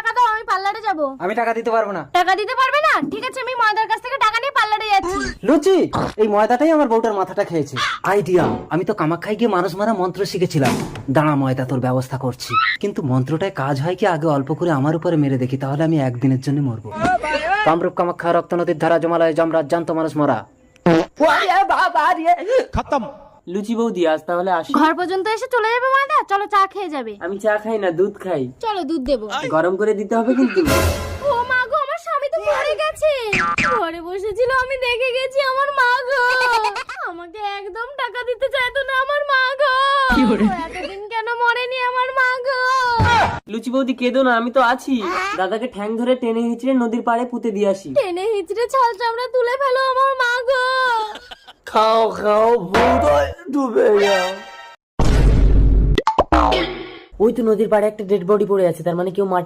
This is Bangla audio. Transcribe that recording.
টাকা দাও, আমি পার্লারে যাব। আমি টাকা দিতে পারবো না। টাকা দিতে পারবে না? ঠিক আছে, আমি ময়দার কাছ থেকে টাকা নিয়ে পার্লারে যাচ্ছি। লুচি, এই ময়দাটাই আমার বউটার মাথাটা খেয়েছে। আইডিয়া, আমি তো কামাখ্যায় গিয়ে মানুষ মারা মন্ত্র শিখেছিলাম। দাঁড়া ময়দা, তোর ব্যবস্থা করছি। কিন্তু মন্ত্রটায় কাজ হয় কি, আগে অল্প করে আমার উপরে মেরে দেখি, তাহলে আমি একদিনের জন্য মরবো। কামরূপ কামাখ্যা রক্ত নদীর ধারা জমালয় জমরাজ জান্ত মানুষ মরা। খতম। লুচি বৌদি, আজ তাহলে আসি। ঘর পর্যন্ত এসে চলে যাবে ময়দা? চলো চা খেয়ে যাবে। আমি চা খাই না, দুধ খাই। চলো দুধ দেবো। গরম করে দিতে হবে কিন্তু। ও মা গো, আমার স্বামী তো পড়ে গেছে। ঘরে বসেছিল, আমি দেখে গেছি। আমার মা গো, আমাকে একদম টাকা দিতে চাইতো না আমার মা গো। এতদিন কেন মরেনি আমার মা গো? লুচি বৌদি কেঁদো না, আমি তো আছি। দাদাকে ঠ্যাং ধরে টেনে হিঁচড়ে নদীর পাড়ে পুঁতে দিয়ে আসি। টেনে হিচড়ে ছাল চামড়া তুলে ফেলো আমার মা গো। খাও খাও, ভূতয় ডুবে যাও। ওই তো নদীর পাড়ে একটা ডেড বডি পড়ে আছে, তার মানে কেউ মাটি